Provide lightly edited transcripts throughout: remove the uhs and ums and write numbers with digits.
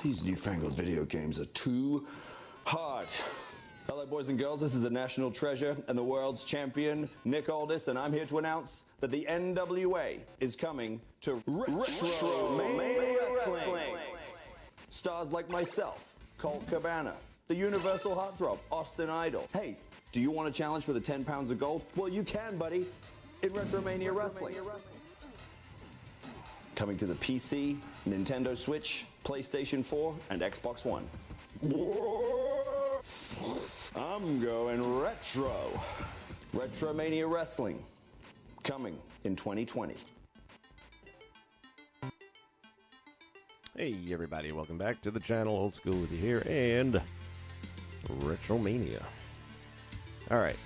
These newfangled video games are too hard. Hello, boys and girls. This is the national treasure and the world's champion, Nick Aldis, and I'm here to announce that the NWA is coming to Retromania Wrestling. Stars like myself, Colt Cabana, the Universal Heartthrob, Austin Idol. Hey, do you want a challenge for the 10 pounds of gold? Well, you can, buddy, in Retromania Wrestling. Coming to the PC, Nintendo Switch, PlayStation 4, and Xbox One. I'm going retro. Retromania Wrestling, coming in 2020. Hey everybody, welcome back to the channel. Old School with you here, and Retromania. Alright,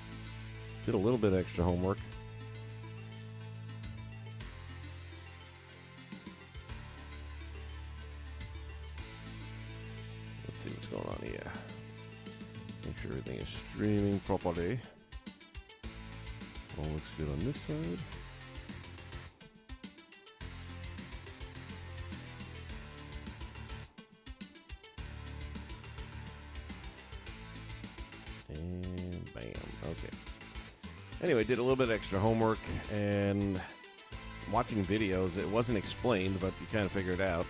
did a little bit of extra homework. Let's see what's going on here. Make sure everything is streaming properly. All looks good on this side. And bam. Okay. Anyway, did a little bit of extra homework and watching videos. It wasn't explained, but you kind of figured it out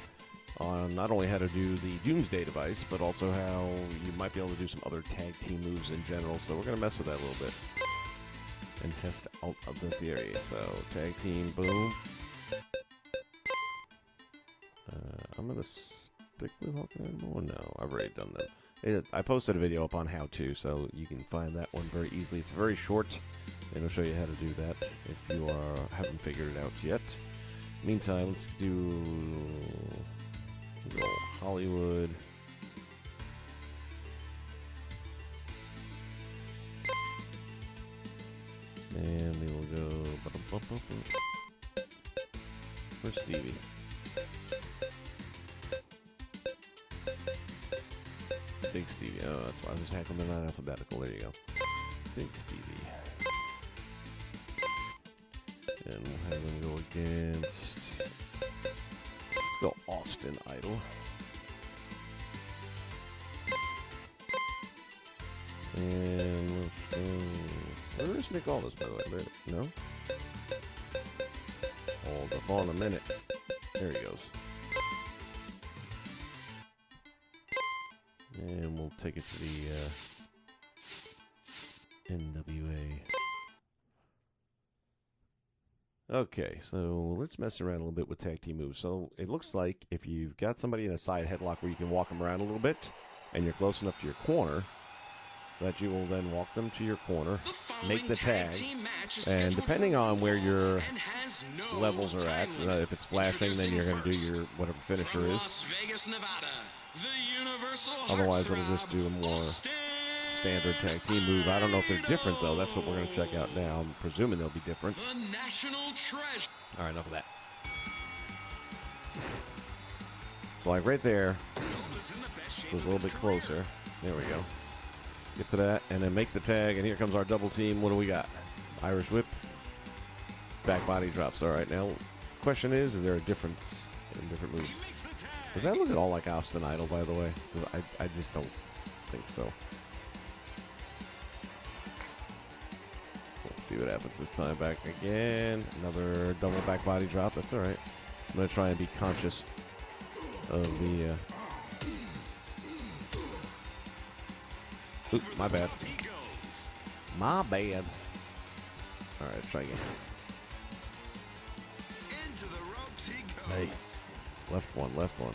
on not only how to do the Doomsday device, but also how you might be able to do some other tag team moves in general. So we're going to mess with that a little bit and test out of the theory. So tag team, boom. I'm going to stick with Hulk anymore. No, I've already done them. I posted a video up on how to, so you can find that one very easily. It's very short, and it'll show you how to do that if you haven't figured it out yet. Meantime, let's do Hollywood. And we will go. Where's Stevie? Big Stevie. Oh, that's why I was hacking them not alphabetical. There you go. Big Stevie. And we'll have them go against. Let's go Austin Idol. And where is Nick Aldis, by the way? No? Hold up on a minute. There he goes. And we'll take it to the NWA. Okay, so let's mess around a little bit with tag team moves. So it looks like if you've got somebody in a side headlock where you can walk them around a little bit, and you're close enough to your corner, that you will then walk them to your corner, make the tag, and depending on where your levels are at, if it's flashing, then you're going to do your whatever finisher is. Otherwise, it'll just do a more standard tag team move. I don't know if they're different, though. That's what we're going to check out now. I'm presuming they'll be different. All right, enough of that. So, like right there, goes a little bit closer. There we go. Get to that, and then make the tag, and here comes our double team. What do we got? Irish whip. Back body drops. All right, now, question is there a difference in different moves? Does that look at all like Austin Idol, by the way? I just don't think so. Let's see what happens this time. Back again. Another double back body drop. That's all right. I'm going to try and be conscious of the... Oops, my bad. My bad. All right, let's try again. Nice. Left one, left one.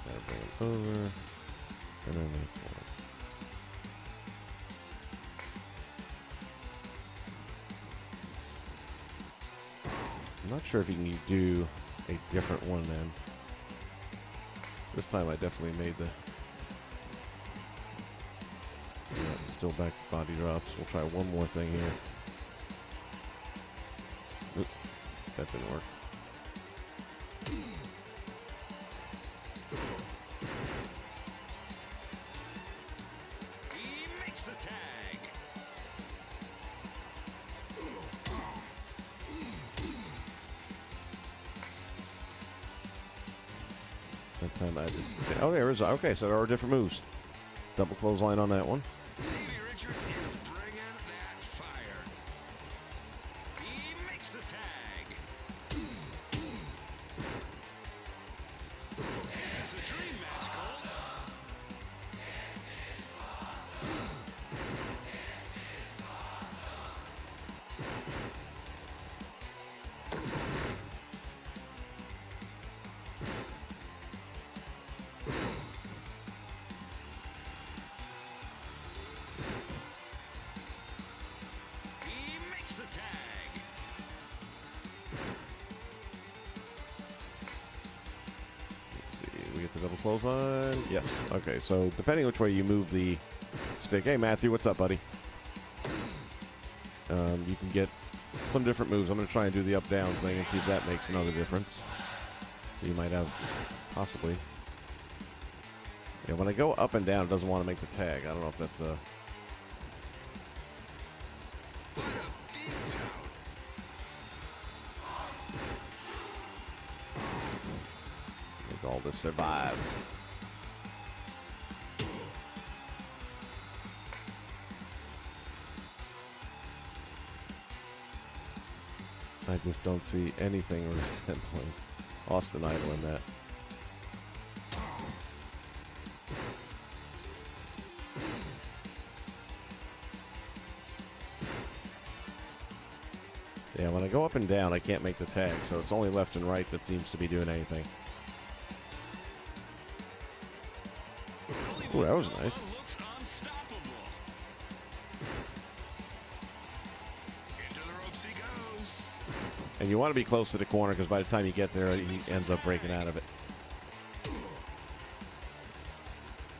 Gotta bring it over. And then make one. I'm not sure if you can do a different one then. This time I definitely made the... Yeah, still back to body drops. We'll try one more thing here. Oop, that didn't work. He makes the tag. That time I just... Oh, there is... Okay, so there are different moves. Double clothesline on that one. Stevie Richards is bringing that fire. He makes the tag. This is a dream match, Cole. He makes the tag. Let's see. We get the double clothesline. Yes. Okay, so depending which way you move the stick. Hey, Matthew, what's up, buddy? You can get some different moves. I'm going to try and do the up-down thing and see if that makes another difference. So you might have, possibly. Yeah, when I go up and down, it doesn't want to make the tag. I don't know if that's a... What a beatdown. I think all this survives. I just don't see anything resembling Austin Idol in that. Yeah, when I go up and down, I can't make the tag, so it's only left and right that seems to be doing anything. Ooh, that was nice. Looks unstoppable. Into the ropes he goes. And you want to be close to the corner because by the time you get there, he ends up breaking out of it.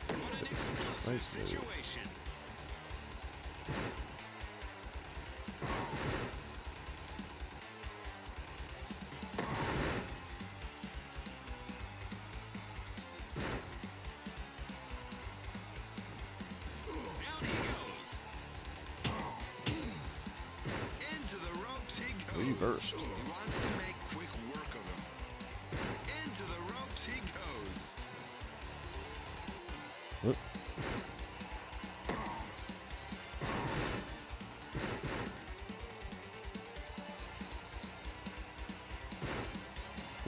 What an explosive Nice move. situation. Down he goes. Into the ropes he goes. Reversed. He wants to make quick work of them. Into the ropes he goes. Oop.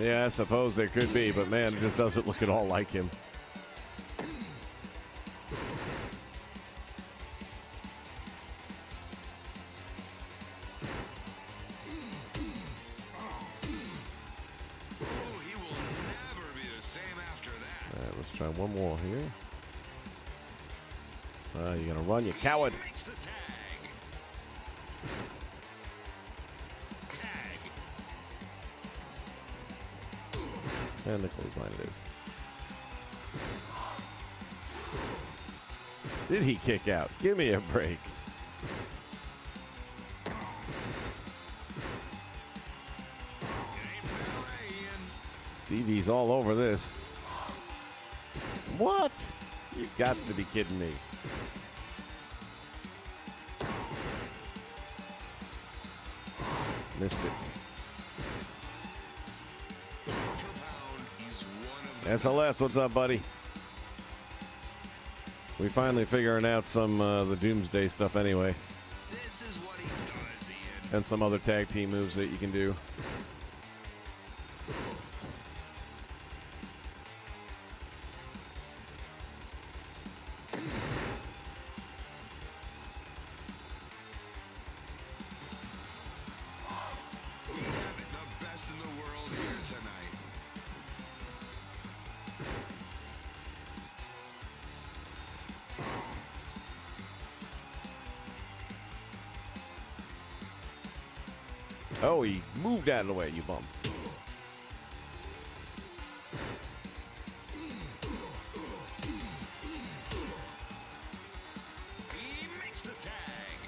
Yeah, I suppose there could be, but man, it just doesn't look at all like him. Oh, he will never be the same after that. All right, let's try one more here. You're gonna run, you coward. He makes the tag. Tag. And the clothesline it is. Did he kick out? Give me a break. Ain't playing. Stevie's all over this. What? You got to be kidding me. Missed it. Pound for pound, he's one of the SLS, what's up, buddy? We finally figuring out some the Doomsday stuff anyway, This is what he does, Ian. and some other tag team moves that you can do. We have it the best in the world here tonight. Oh, he moved out of the way, you bum. He makes the tag.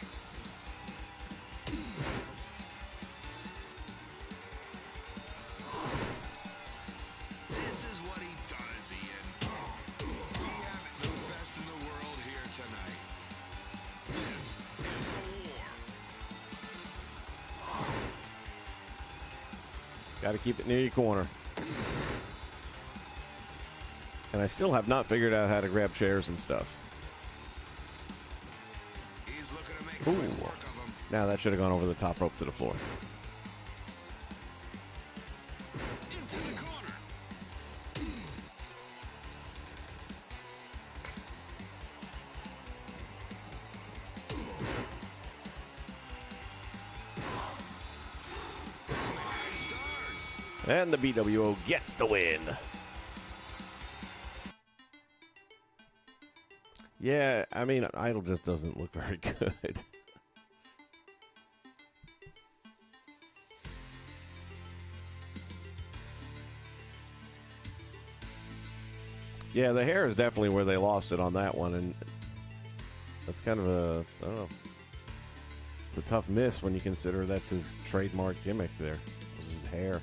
This is what he does, Ian. We have it the best in the world here tonight. This is a war. Got to keep it near your corner. And I still have not figured out how to grab chairs and stuff. He's looking to make Ooh. quick work of him. Now that should have gone over the top rope to the floor. Into the corner. This may be stars. And the BWO gets the win. Yeah, I mean, Idol just doesn't look very good. Yeah, the hair is definitely where they lost it on that one, and that's kind of a, I don't know, it's a tough miss when you consider that's his trademark gimmick there, was his hair.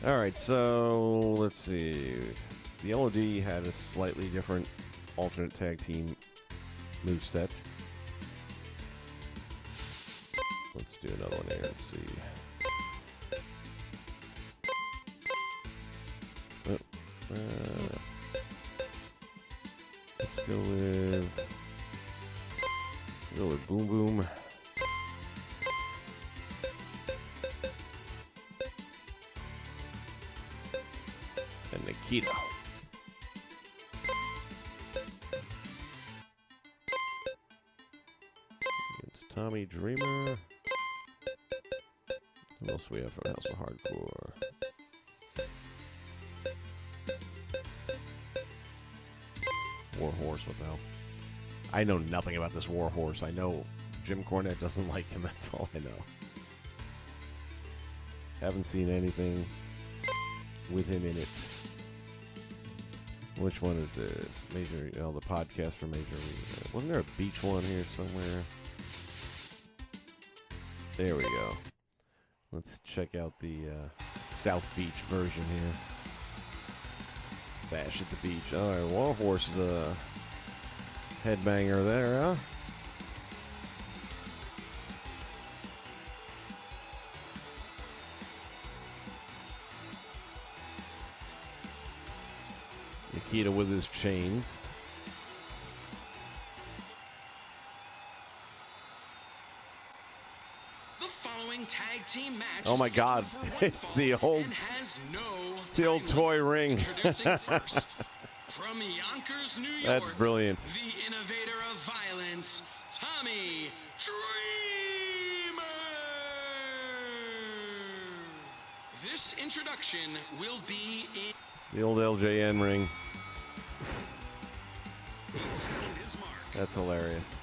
All right, so let's see. The LOD had a slightly different alternate tag team moveset. Let's do another one here. Let's see. Let's go with Boom Boom. And Nikita. Against Tommy Dreamer. What else we have from House of Hardcore? Warhorse, what the hell? I know nothing about this Warhorse. I know Jim Cornette doesn't like him, that's all I know. Haven't seen anything with him in it. Which one is this? Major, oh, the podcast for Major League. Wasn't there a beach one here somewhere? There we go. Let's check out the South Beach version here. Bash at the beach. All right, Warhorse is a headbanger there, huh? Nikita with his chains. The following tag team match. Oh my God! It's the old, it's the old toy ring. Introducing first, from Yonkers, New York. That's brilliant. The innovator of violence, Tommy Dreamer. This introduction will be in. The old LJN ring. He signed his mark. That's hilarious.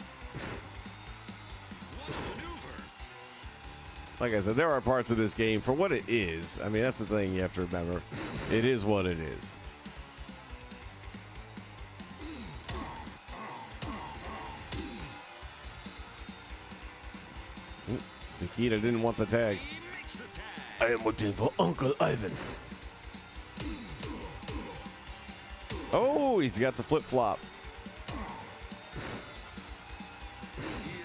What a maneuver. Like I said, there are parts of this game for what it is. I mean, that's the thing you have to remember. It is what it is. Ooh, Nikita didn't want the tag. He makes the tag. I am waiting for Uncle Ivan. Oh, he's got the flip-flop.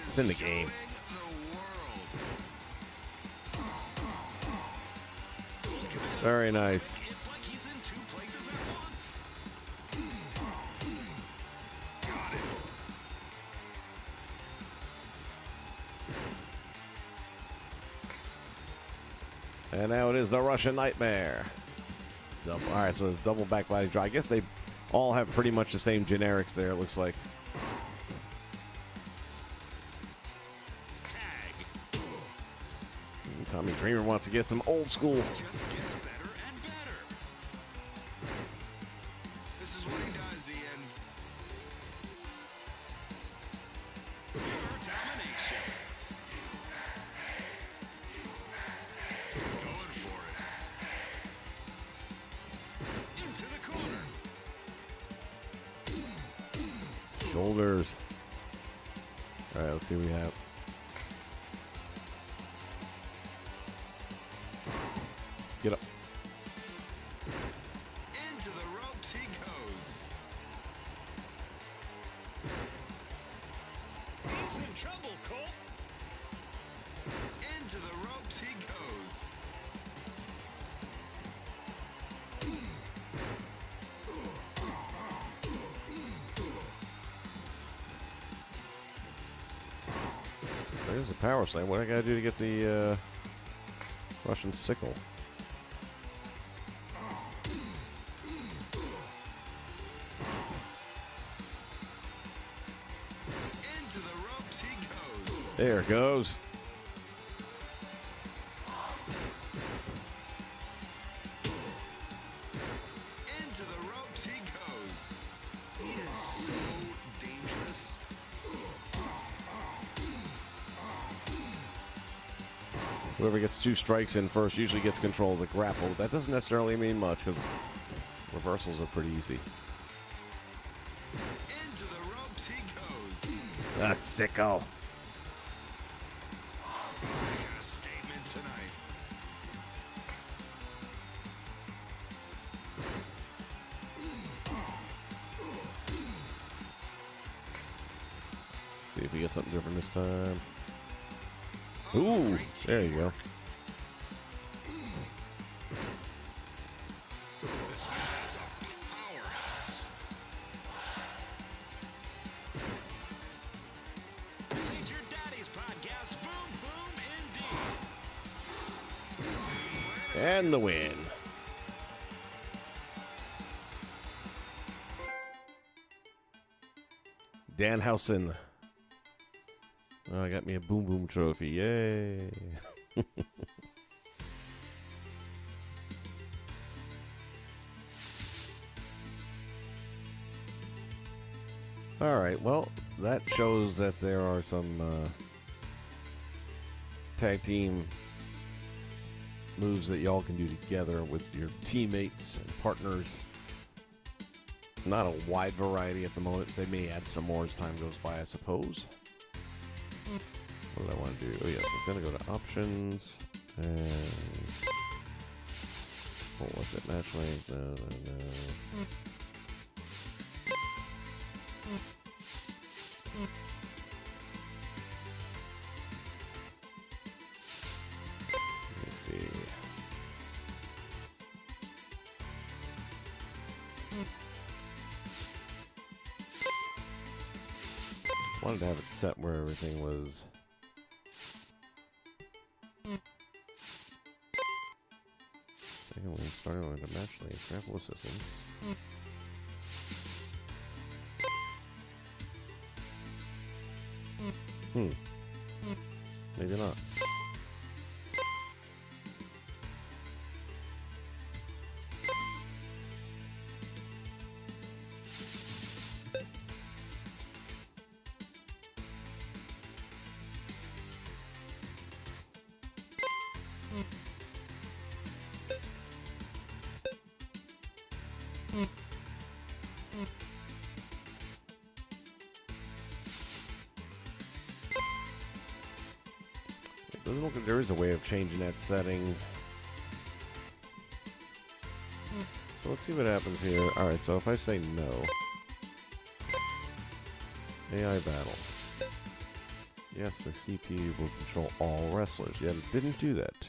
It's in the game. Very nice. It's like he's in two places at once. Got it. And now it is the Russian Nightmare. All right, so double back body draw. I guess they all have pretty much the same generics there, it looks like. Tag. And Tommy Dreamer wants to get some old school. Just gets better and better. This is what he does, Ian. Pure domination. He's going for it. Into the corner. Shoulders. All right, let's see what we have. Get up. Into the ropes he goes. He's in trouble, Colt. Into the ropes he goes. There's a power slam. What do I gotta do to get the Russian sickle? Into the ropes he goes. There it goes. Into the ropes he goes. He is so dangerous. Whoever gets 2 strikes in first usually gets control of the grapple. That doesn't necessarily mean much because reversals are pretty easy. Into the ropes he goes. A sickle. He's making a statement tonight. See if we get something different this time. Ooh, there you go. This man is a powerhouse. This ain't your daddy's podcast. Boom, boom, indeed. And the win. Danhausen. Oh, I got me a Boom Boom trophy. Yay. All right. Well, that shows that there are some tag team moves that y'all can do together with your teammates and partners. Not a wide variety at the moment. They may add some more as time goes by, I suppose. What do I want to do? Oh, yes, I'm going to go to options. And what was it? Match length? No. Let me see. Wanted to have it set where everything was. Second one started with a match length grapple assistance. Maybe not. It doesn't look like there is a way of changing that setting. So let's see what happens here. Alright, so if I say no. AI battle. Yes, the CPU will control all wrestlers. Yet it didn't do that.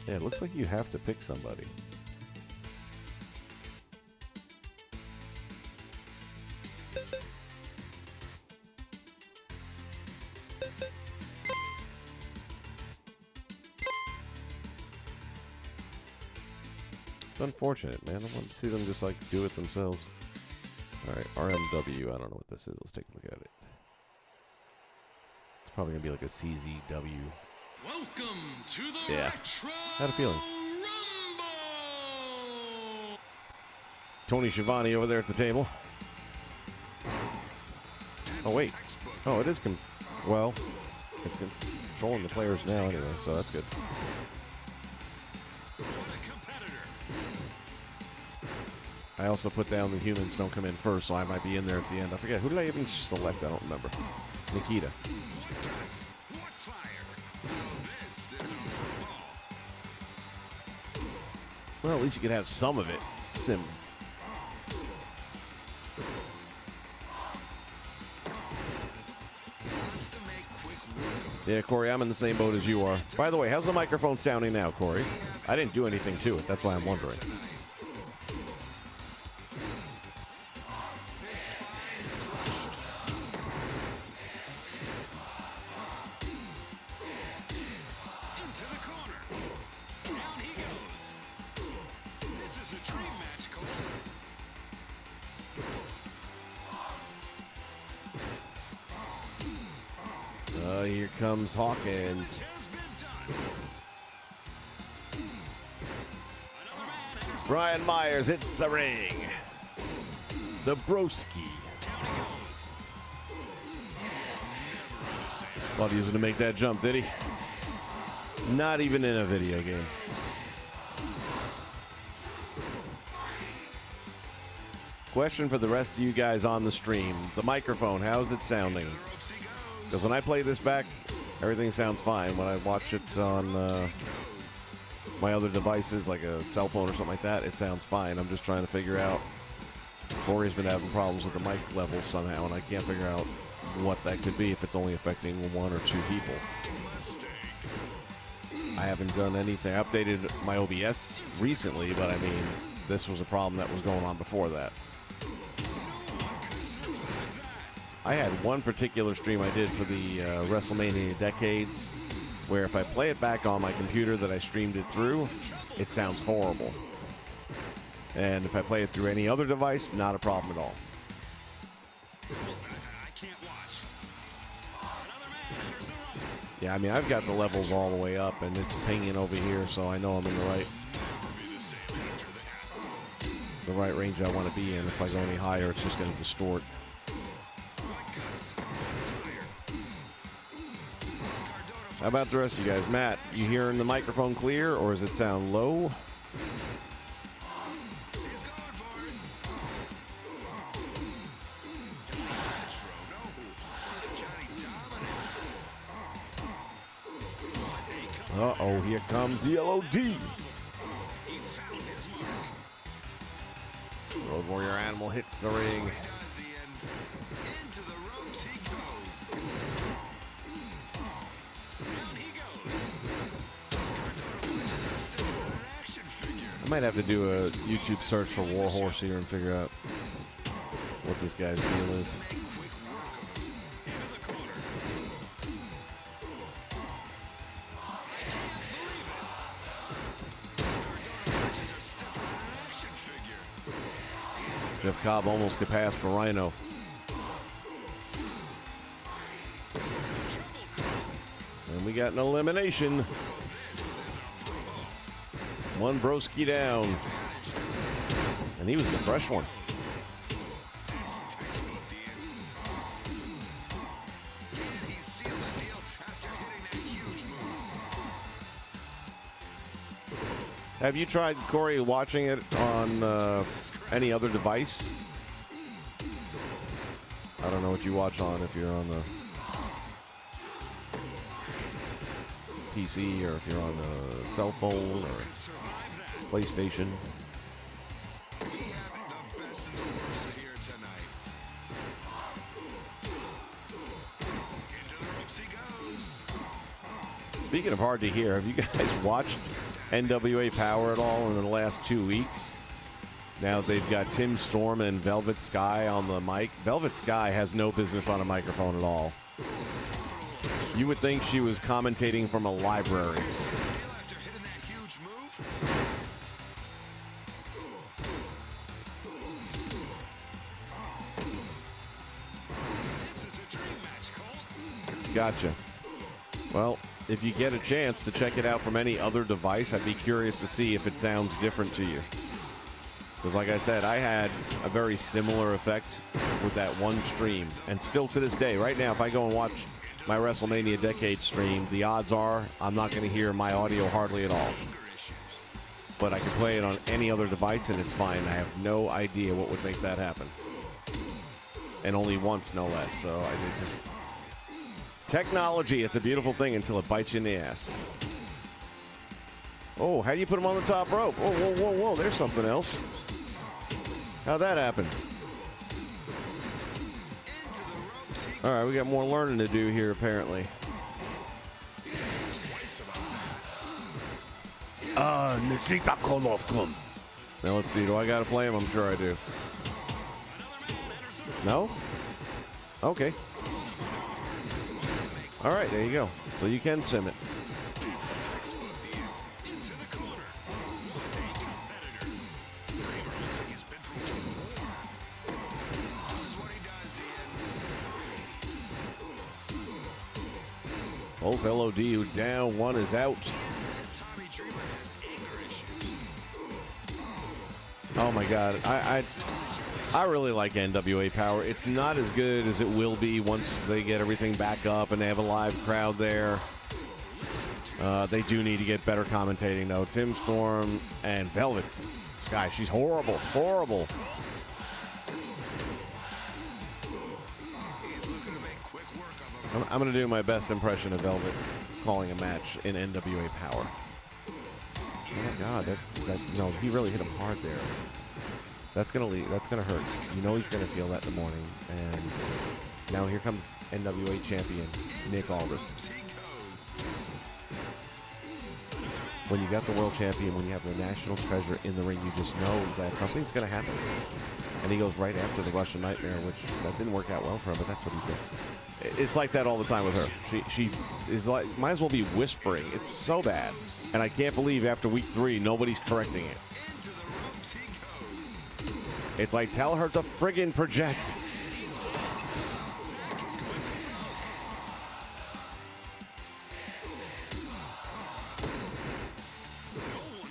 Yeah, it looks like you have to pick somebody. It's unfortunate, man. I want to see them just like do it themselves. Alright, RMW. I don't know what this is. Let's take a look at it. It's probably going to be like a CZW. Welcome to the Yeah. Retro Had a feeling. Rumble. Tony Schiavone over there at the table. Oh, wait. Oh, it is well, it's controlling the players now anyway, so that's good. What a competitor. I also put down the humans don't come in first, so I might be in there at the end. I forget. Who did I even select? I don't remember. Nikita. What guts, what fire. Now this is a brawl. Well, at least you could have some of it. Sim. Yeah, Corey, I'm in the same boat as you are. By the way, how's the microphone sounding now, Corey? I didn't do anything to it. That's why I'm wondering. Into the corner. Down he goes. This is a dream match, Cole. Here comes Hawkins. Has been done. Another man enters Brian Myers hits the ring. The broski. down he goes. Thought he was going to make that jump, did he? Not even in a video game. Question for the rest of you guys on the stream. The microphone, how's it sounding? Ropes he goes. Because when I play this back, everything sounds fine. When I watch it on my other devices, like a cell phone or something like that, it sounds fine. I'm just trying to figure out. Corey's been having problems with the mic levels somehow, and I can't figure out what that could be if it's only affecting one or two people. I haven't done anything. I updated my OBS recently, but I mean, this was a problem that was going on before that. I had one particular stream I did for the WrestleMania Decades, where if I play it back on my computer that I streamed it through, it sounds horrible. And if I play it through any other device, not a problem at all. I can't watch. Another man enters the ring. Yeah, I mean, I've got the levels all the way up, and it's pinging over here, so I know I'm in the right range I want to be in. If I go any higher, it's just going to distort. How about the rest of you guys? Matt, you hearing the microphone clear, or does it sound low? He's going for it. Johnny dominant. Uh-oh, here comes the LOD. He found his mark. Road Warrior Animal hits the ring. Does he? And into the ropes he goes. Down he goes. Cardona punches a stiff an action figure. I might have to do a YouTube search for Warhorse here and figure out what this guy's deal is. Make quick work of him. Into the corner. Cardona punches a stiff an action figure. Jeff Cobb almost could pass for Rhino. And we got an elimination. One broski down. And he was the fresh one. He sealed the deal after hitting that huge move. Have you tried, Corey, watching it on any other device? I don't know what you watch on, if you're on the PC or if you're on a cell phone or PlayStation. We have the best in the world here tonight. Into the ropes he goes. Speaking of hard to hear, have you guys watched NWA Power at all in the last 2 weeks? Now they've got Tim Storm and Velvet Sky on the mic. Velvet Sky has no business on a microphone at all. You would think she was commentating from a library. After hitting that huge move. This is a dream match, Cole. Gotcha. Well, if you get a chance to check it out from any other device, I'd be curious to see if it sounds different to you. Because like I said, I had a very similar effect with that one stream. And still to this day, right now, if I go and watch my WrestleMania Decade stream, the odds are I'm not going to hear my audio hardly at all. But I can play it on any other device and it's fine. I have no idea what would make that happen. And only once, no less. So I mean, just technology, it's a beautiful thing until it bites you in the ass. Oh, how do you put him on the top rope? Oh, whoa, whoa, whoa. There's something else. How'd that happen? All right, we got more learning to do here, apparently. Nikita Koloff. Now, let's see. Do I got to play him? I'm sure I do. No? Okay. All right, there you go. So you can sim it. Both LOD who down, one is out. Oh my God, I really like NWA Power. It's not as good as it will be once they get everything back up and they have a live crowd there. They do need to get better commentating though. Tim Storm and Velvet Sky, she's horrible, horrible. I'm going to do my best impression of Velvet calling a match in NWA Power. Oh my God, no, he really hit him hard there. That's gonna hurt. You know he's gonna feel that in the morning. And now here comes NWA champion Nick Aldis. When you got the world champion, when you have the national treasure in the ring, you just know that something's gonna happen. And he goes right after the Russian Nightmare, which that didn't work out well for him, but that's what he did. It's like that all the time with her. She is like, might as well be whispering. It's so bad. And I can't believe after week 3, nobody's correcting it. It's like, tell her to friggin' project.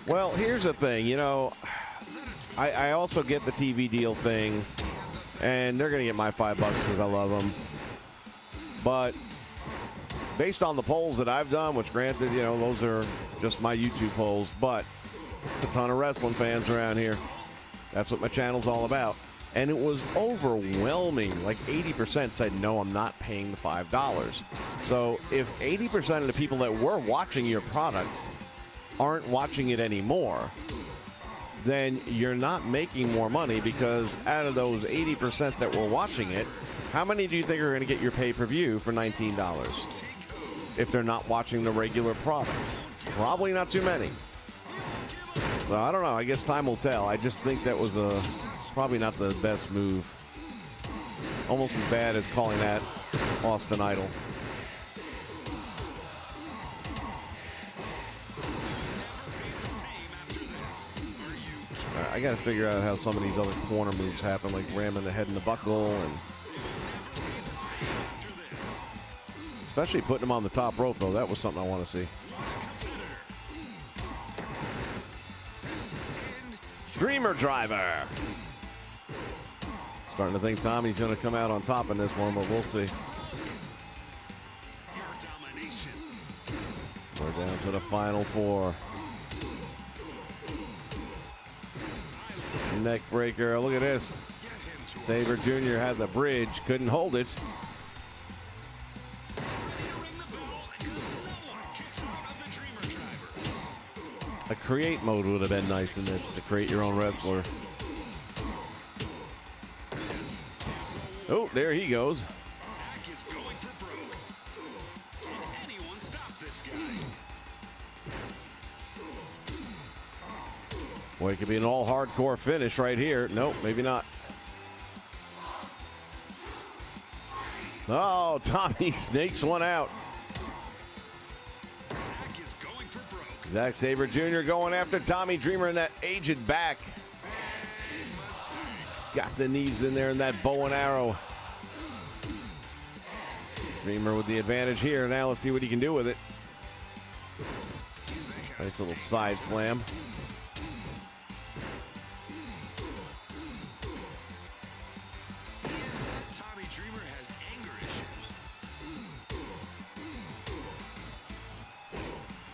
Well, here's the thing, you know, I also get the TV deal thing, and they're going to get my $5 because I love them. But based on the polls that I've done, which granted, you know, those are just my YouTube polls, but it's a ton of wrestling fans around here. That's what my channel's all about. And it was overwhelming. Like 80% said, no, I'm not paying the $5. So if 80% of the people that were watching your product aren't watching it anymore, then you're not making more money, because out of those 80% that were watching it, how many do you think are going to get your pay-per-view for $19 if they're not watching the regular product? Probably not too many. So I don't know. I guess time will tell. I just think that was probably not the best move. Almost as bad as calling that Austin Idol. I got to figure out how some of these other corner moves happen, like ramming the head in the buckle, and especially putting him on the top rope, though. That was something I want to see. Dreamer Driver. Starting to think Tommy's going to come out on top in this one, but we'll see. We're down to the final 4. Neck breaker. Look at this. Sabre Jr. had the bridge, couldn't hold it. A create mode would have been nice in this, to create your own wrestler. Oh, there he goes. Boy, it could be an all hardcore finish right here. Nope, maybe not. Oh, Tommy snakes one out. Zack Sabre Jr. going after Tommy Dreamer in that aged back. Got the knees in there in that bow and arrow. Dreamer with the advantage here. Now let's see what he can do with it. Nice little side slam.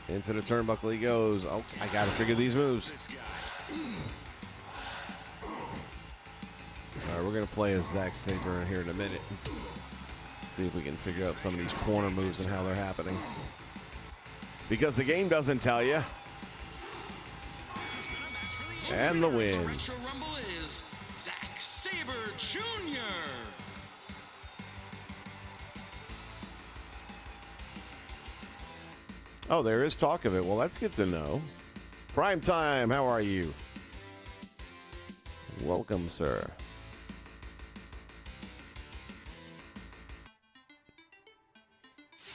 Into the turnbuckle he goes. Oh, I got to figure these moves. All right, we're going to play as Zack Sabre here in a minute. See if we can figure out some of these corner moves and how they're happening. Because the game doesn't tell you. And the winner win. of Retro Rumble is Zack Sabre Jr. Oh, there is talk of it. Well, that's good to know. Prime Time, how are you? Welcome, sir.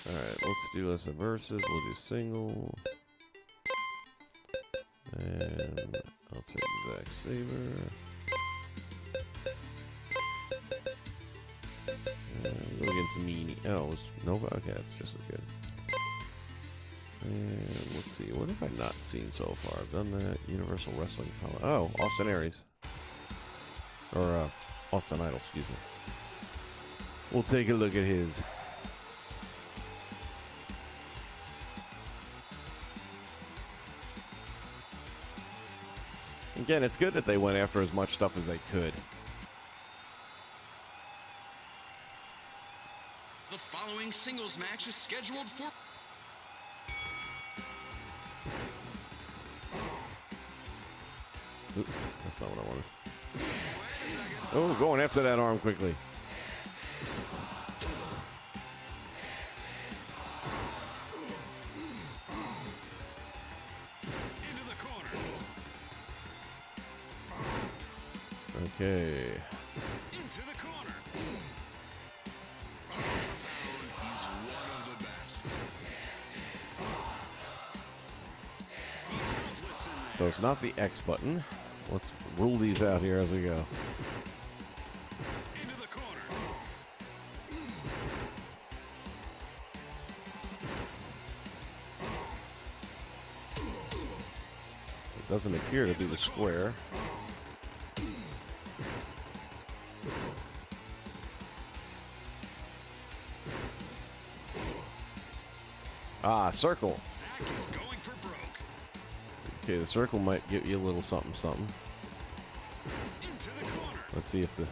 All right, let's do this a versus. We'll do single. And I'll take Zack Sabre. And go against Meanie. Oh, it's Nova? Okay, that's just as good. And let's see, what have I not seen so far? I've done that. Universal Wrestling. Oh, Austin Aries. Or, Austin Idol, excuse me. We'll take a look at his. Again, it's good that they went after as much stuff as they could. The following singles match is scheduled for... Oop, that's not what I wanted. Oh, going after that arm quickly. Into the corner. Okay. Into the corner. He's one of the best. He's helpless in there. So it's not the X button. Let's rule these out here as we go. Into the corner. It doesn't appear to be the square. Ah, circle. Zack is going for broke. Okay, the circle might give you a little something, something. Into the corner. Let's see if the...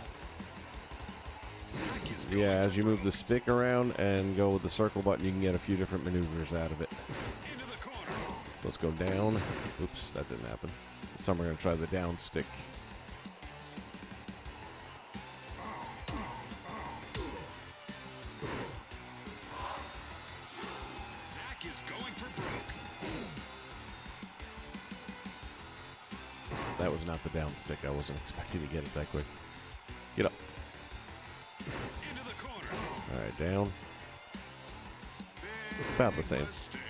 Zack is going Yeah, as for you move broke. the stick around and go with the circle button, you can get a few different maneuvers out of it. Into the corner. So let's go down. Oops, that didn't happen. This time we're going to try the down stick. Zack is going for broke. That was not the down stick. I wasn't expecting to get it that quick. Get up. Into the corner. All right, down. About the same. Mistake.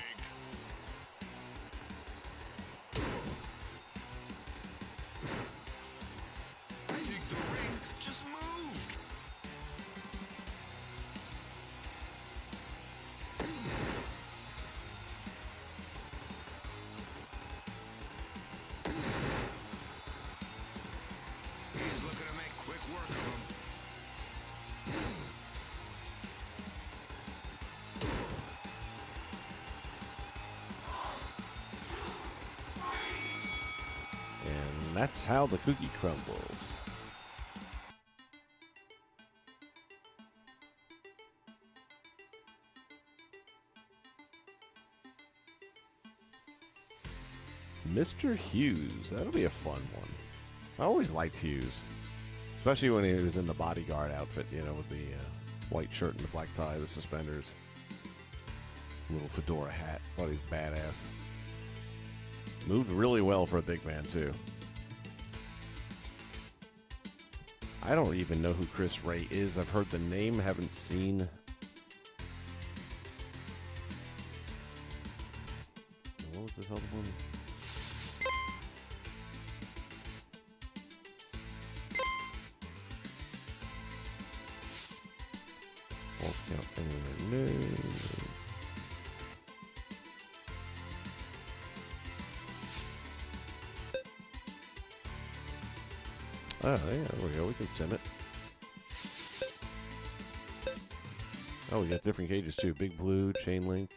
I think the ring just moved. He's looking to make quick work of him. And that's how the cookie crumbles. Mr. Hughes. That'll be a fun one. I always liked Hughes. Especially when he was in the bodyguard outfit, you know, with the white shirt and the black tie, the suspenders. Little fedora hat. Thought he was badass. Moved really well for a big man, too. I don't even know who Chris Ray is. I've heard the name, haven't seen. What was this other one? False count anywhere. No. Oh, yeah, there we go. We can sim it. Oh, we got different cages too. Big Blue, Chain Link.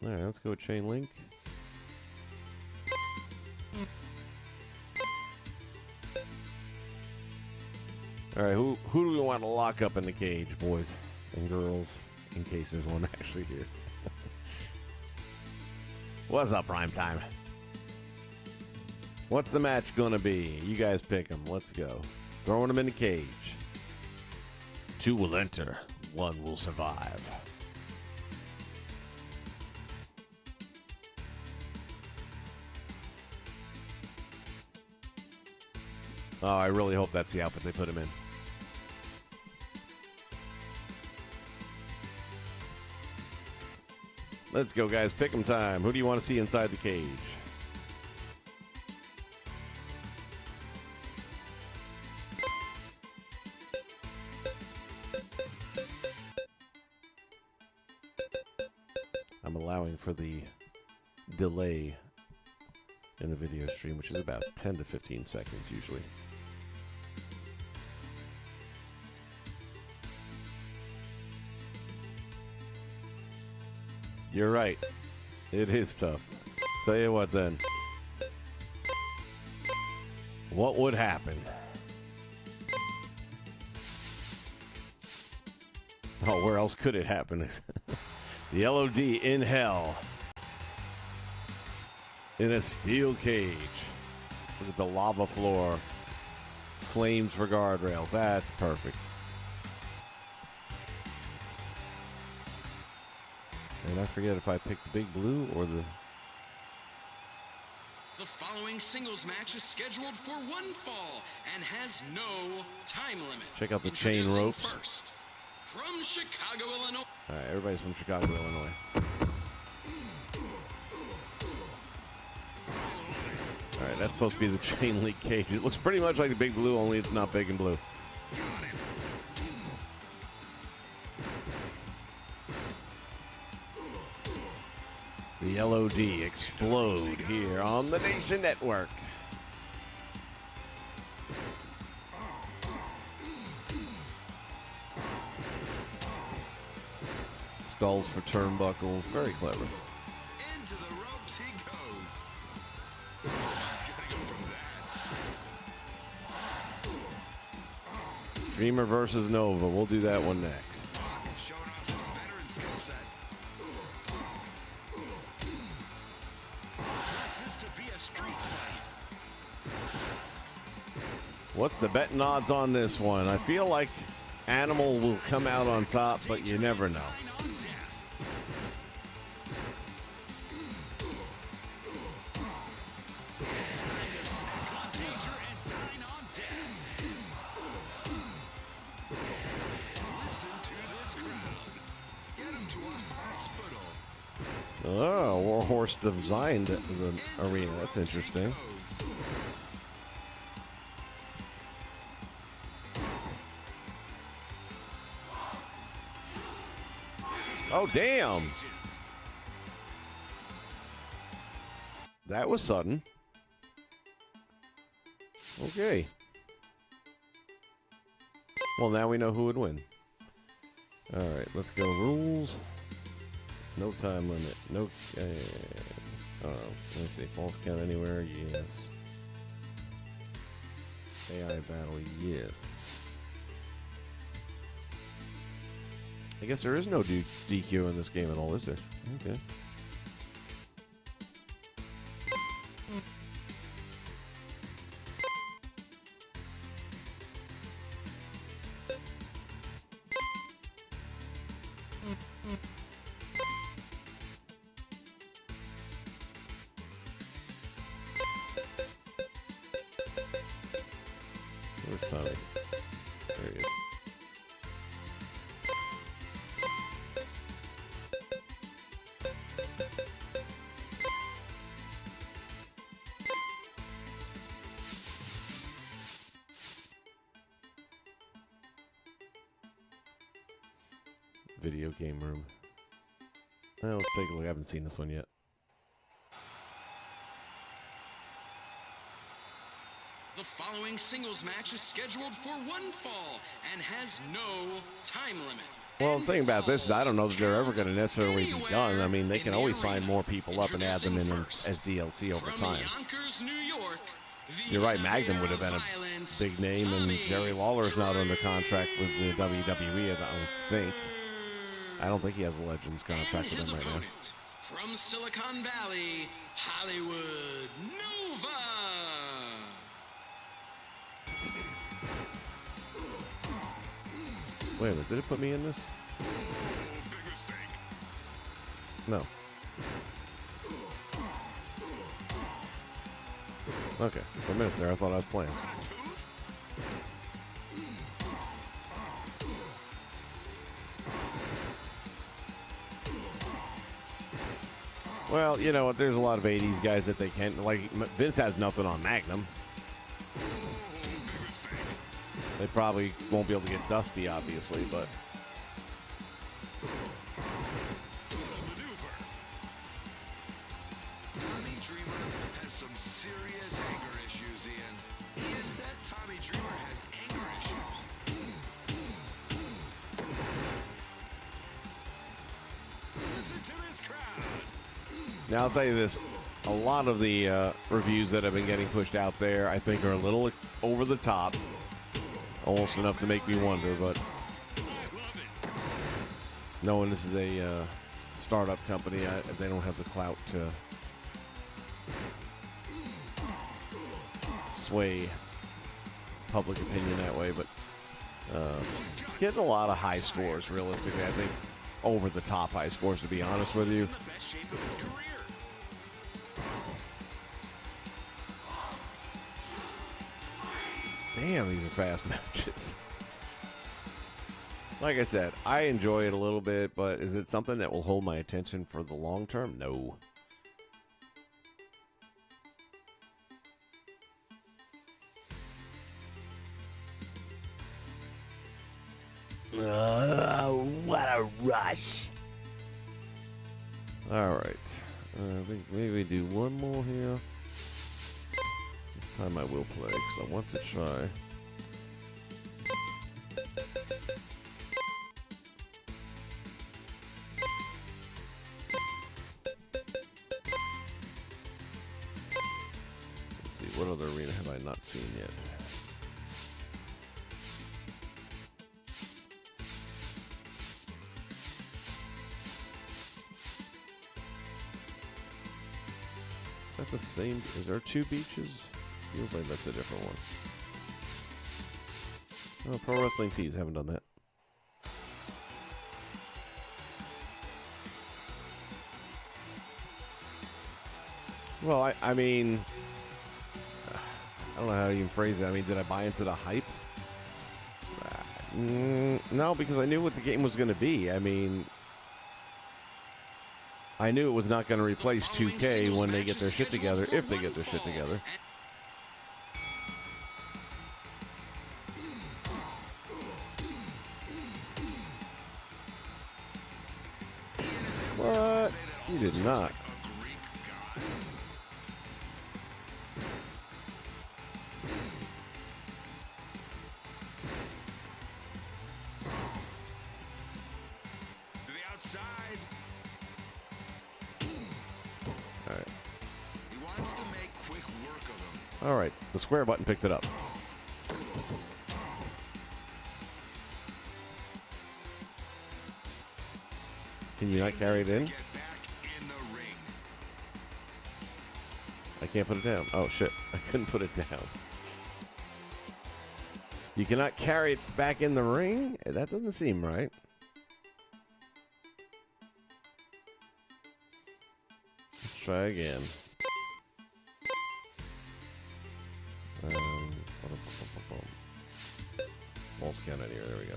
All right, let's go with Chain Link. All right, who do we want to lock up in the cage, boys and girls, in case there's one actually here? What's up, prime time? What's the match gonna be? You guys pick them. Let's go. Throwing them in the cage. 2 will enter. 1 will survive. Oh, I really hope that's the outfit they put him in. Let's go, guys. Pick 'em time. Who do you want to see inside the cage? I'm allowing for the delay in the video stream, which is about 10 to 15 seconds usually. You're right. It is tough. Tell you what then. What would happen? Oh, where else could it happen? The LOD in hell. In a steel cage. Look at the lava floor. Flames for guardrails. That's perfect. And I forget if I picked the big blue or the... The following singles match is scheduled for 1 fall and has no time limit. Check out the chain Introducing ropes. First, from Chicago, Illinois. All right, everybody's from Chicago, Illinois. All right, that's supposed to be the chain link cage. It looks pretty much like the big blue, only it's not big and blue. The LOD explode here on the Nation Network. Skulls for turnbuckles. Very clever. Into the ropes he goes. He's gonna go from that. Dreamer versus Nova. We'll do that one next. Showing off his veteran skill set. Wants this to be a street fight. What's the betting odds on this one? I feel like Animal will come out on top, but you never know. Oh, Warhorse designed the arena. That's interesting. Oh, damn. That was sudden. Okay. Well, now we know who would win. All right, let's go. Rules. No time limit. No. Let's see. False count anywhere. Yes. AI battle. Yes. I guess there is no DQ in this game at all, is there? Okay. Where's Tommy? There he is. Video game room. Well, let's take a look. I haven't seen this one yet. The following singles match is scheduled for 1 fall and has no time limit. Well, the thing about this is I don't know that they're ever going to necessarily be done. I mean, they can always sign more people up and add them in as DLC over time. You're right, Magnum would have been a big name, and Jerry Lawler's not under contract with the WWE, I don't think. I don't think he has a Legends contract with them right now. from Silicon Valley, Hollywood, Nova. Wait a minute, did it put me in this? Big mistake. No. Okay, for a minute there, I thought I was playing. Well, you know what? There's a lot of 80s guys that they can't. Like, Vince has nothing on Magnum. They probably won't be able to get Dusty, obviously, but. Tommy Dreamer has some serious anger issues, Ian. Ian, that Tommy Dreamer has anger issues. Listen to this crowd. Now, I'll tell you this. A lot of the reviews that have been getting pushed out there, I think, are a little over the top. Almost enough to make me wonder, but knowing this is a startup company, they don't have the clout to sway public opinion that way, but getting a lot of high scores, realistically. I think over the top high scores, to be honest with you. Damn, these are fast matches. Like I said, I enjoy it a little bit, but is it something that will hold my attention for the long term? No. What a rush. All right. I think maybe we do one more here. This time I will play because I want to try. Let's see, what other arena have I not seen yet? Is that the same? Is there two beaches? Feels like that's a different one. Oh, Pro Wrestling Tees haven't done that. Well, I mean, I don't know how to even phrase it. I mean, did I buy into the hype? No, because I knew what the game was going to be. I mean, I knew it was not going to replace 2K when they get their shit together, if they get their shit together. What? You did not. To the outside. All right. He wants to make quick work of them. All right. The square button picked it up. Can you not carry it in? Get back in the ring. I can't put it down. Oh, shit. I couldn't put it down. You cannot carry it back in the ring? That doesn't seem right. Let's try again. False count in here. There we go.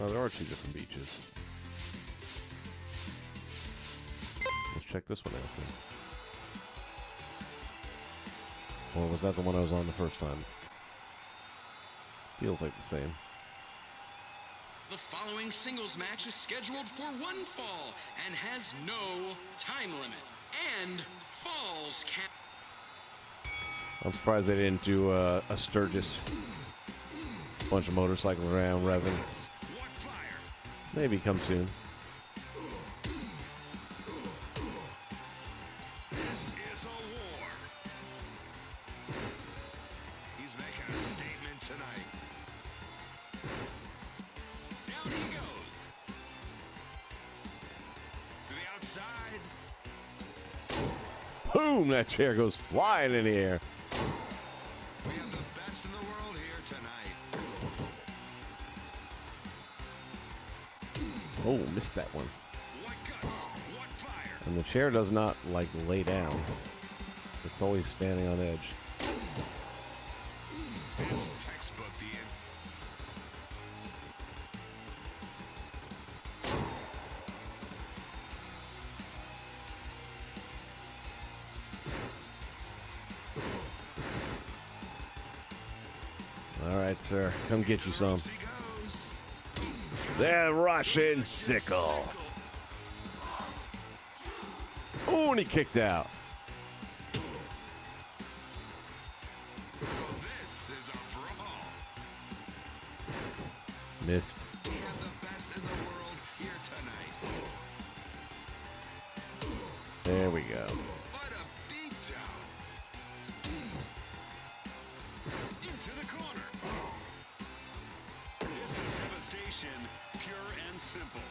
Oh, there are two different beaches. Let's check this one out then. Or was that the one I was on the first time? Feels like the same. The following singles match is scheduled for one fall and has no time limit. And falls count. I'm surprised they didn't do a Sturgis. Bunch of motorcycles around revving. What fire? Maybe come soon. Boom! That chair goes flying in the air. We have the best in the world here tonight. Oh, missed that one. What guts, what fire. And the chair does not, like, lay down. It's always standing on edge. It's textbook, Ian. All right, sir. Come get you some. He goes. The Russian sickle. Oh, and he kicked out. This is a brawl. Missed. We have the best in the world here tonight. There we go. What a beatdown. Into the corner. This is devastation, pure and simple.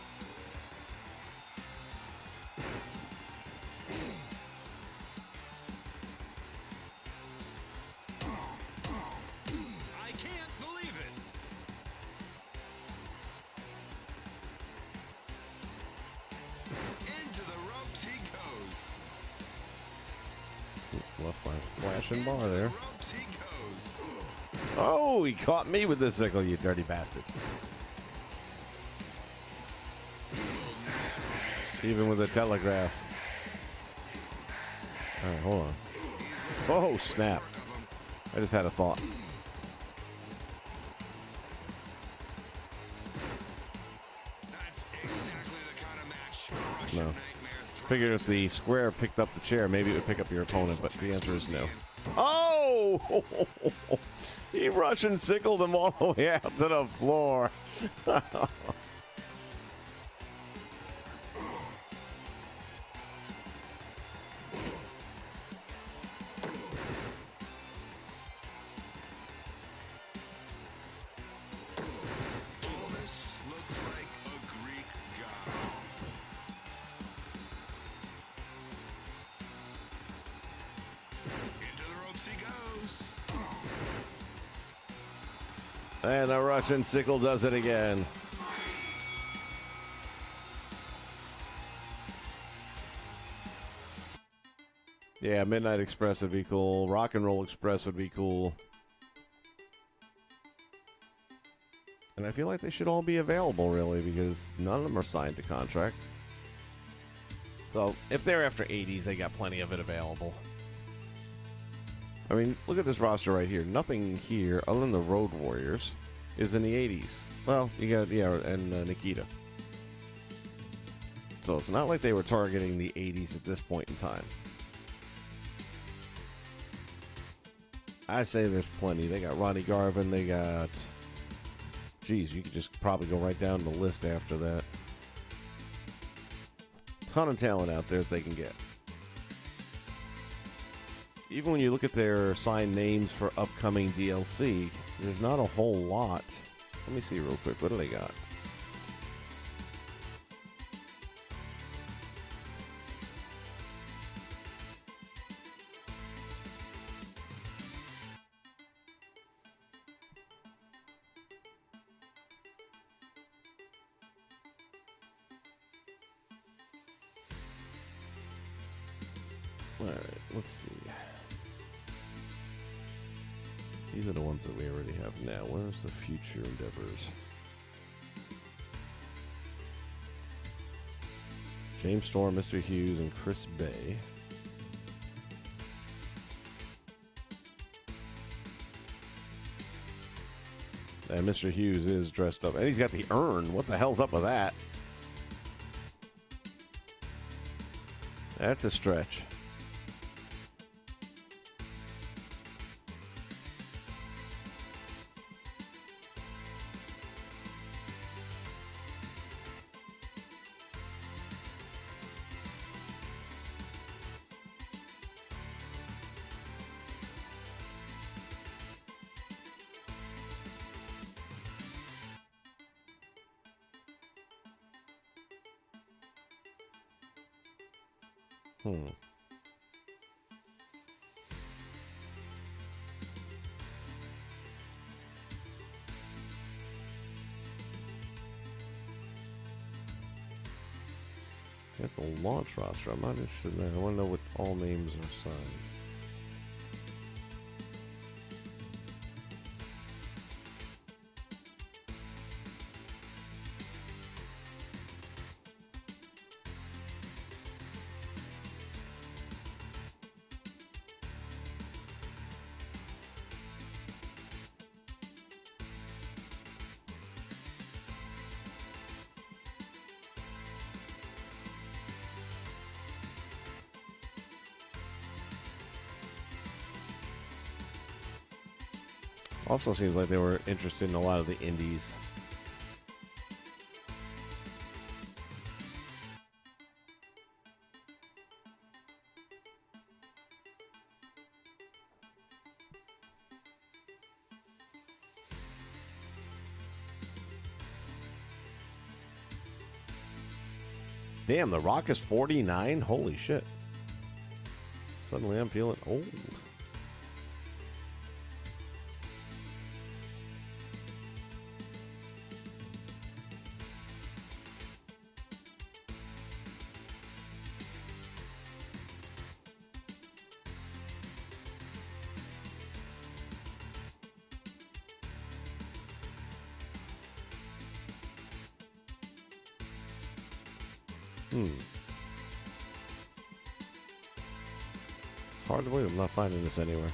I can't believe it. Into the ropes he goes. Left my flashing bar Into the there. ropes he goes. Oh, he caught me with the sickle, you dirty bastard. Even with a telegraph. All right, hold on. Oh, snap. I just had a thought. That's exactly the kind of match a Russian No. nightmare throws. Figured if the square picked up the chair, maybe it would pick up your opponent, but the answer is no. Oh! He Russian sickled him all the way out to the floor. This looks like a Greek god. Into the ropes he goes. And the Russian sickle does it again. Yeah, Midnight Express would be cool. Rock and Roll Express would be cool. And I feel like they should all be available, really, because none of them are signed to contract. So, if they're after 80s, they got plenty of it available. I mean, look at this roster right here. Nothing here, other than the Road Warriors, is in the 80s. Well, you got, yeah, and Nikita. So it's not like they were targeting the 80s at this point in time. I say there's plenty. They got Ronnie Garvin. They got... Geez, you could just probably go right down the list after that. Ton of talent out there that they can get. Even when you look at their signed names for upcoming DLC, there's not a whole lot. Let me see real quick. What do they got? All right, let's see. These are the ones that we already have now. Where's the future endeavors? James Storm, Mr. Hughes, and Chris Bay. And Mr. Hughes is dressed up. And he's got the urn. What the hell's up with that? That's a stretch. Get the launch roster. I'm not interested in that. I want to know what all names are signed. Also seems like they were interested in a lot of the indies. Damn, The Rock is 49? Holy shit. Suddenly I'm feeling old. It's hard to believe I'm not finding this anywhere.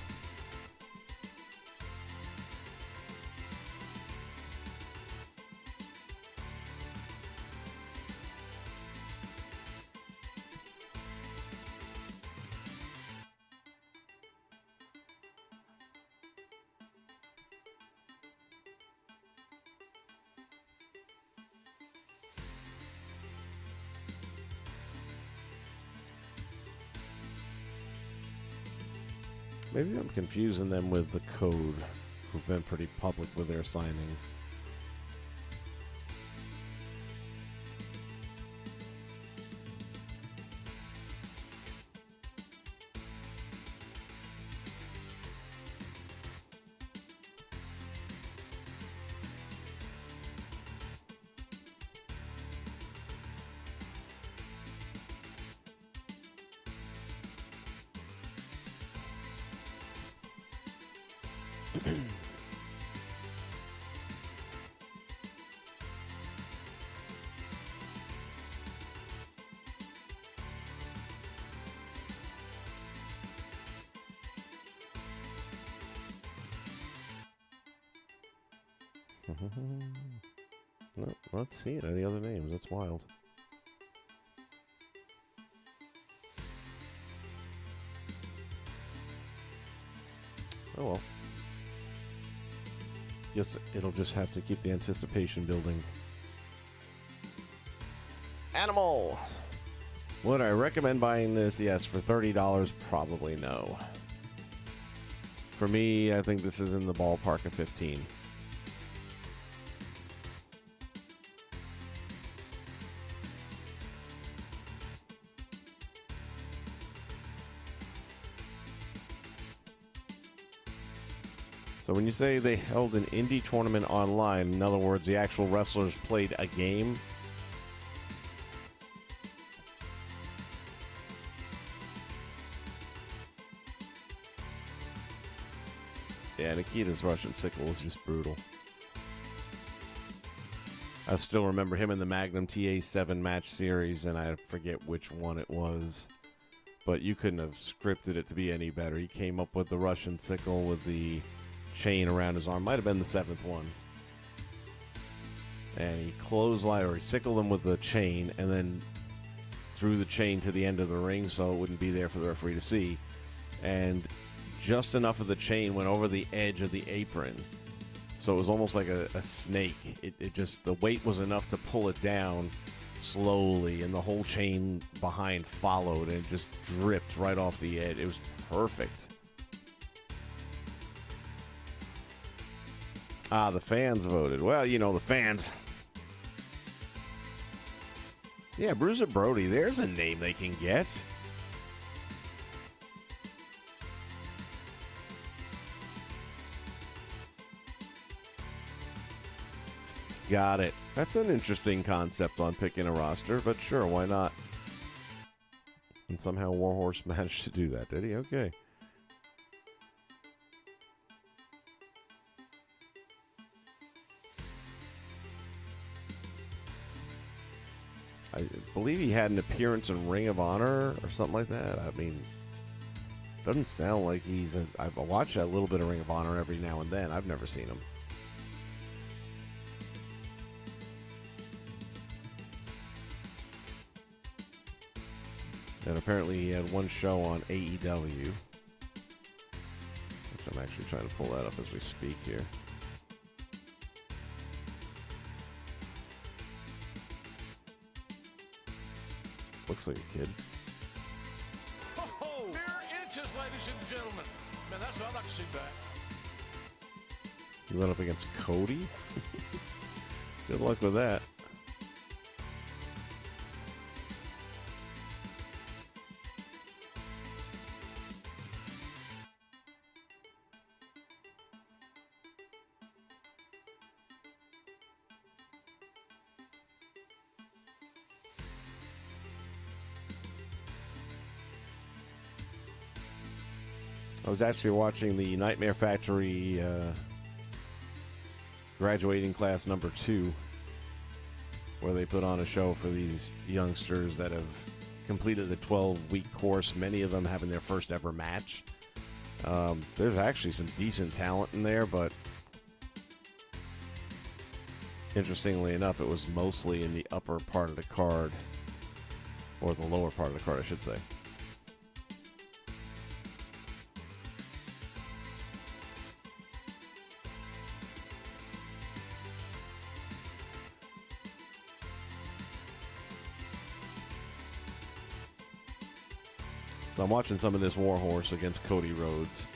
Maybe I'm confusing them with the Code, who've been pretty public with their signings. No, not seeing any other names. That's wild. Oh well. Guess it'll just have to keep the anticipation building. Animal! Would I recommend buying this? Yes. For $30? Probably no. For me, I think this is in the ballpark of 15. So when you say they held an indie tournament online, in other words, the actual wrestlers played a game? Yeah, Nikita's Russian sickle was just brutal. I still remember him in the Magnum TA7 match series, and I forget which one it was. But you couldn't have scripted it to be any better. He came up with the Russian sickle with the chain around his arm. Might have been the 7th one. And he clotheslined, or he sickled him with the chain, and then threw the chain to the end of the ring so it wouldn't be there for the referee to see. And just enough of the chain went over the edge of the apron. So it was almost like a snake. It just, the weight was enough to pull it down slowly, and the whole chain behind followed, and it just dripped right off the edge. It was perfect. Ah, the fans voted. Well, you know, the fans. Yeah, Bruiser Brody, there's a name they can get. Got it. That's an interesting concept on picking a roster, but sure, why not? and somehow Warhorse managed to do that, did he? Okay. I believe he had an appearance in Ring of Honor or something like that. I mean, doesn't sound like he's I've watched a little bit of Ring of Honor every now and then. I've never seen him. And apparently he had one show on AEW, which I'm actually trying to pull that up as we speak here. Looks like a kid. Oh, mere inches, ladies and gentlemen. Man, that's what I'd like to see back. He went up against Cody? Good luck with that. I was actually watching the Nightmare Factory graduating class number 2, where they put on a show for these youngsters that have completed a 12-week course, many of them having their first ever match. There's actually some decent talent in there, but interestingly enough, it was mostly in the upper part of the card, or the lower part of the card, I should say. So I'm watching some of this Warhorse against Cody Rhodes.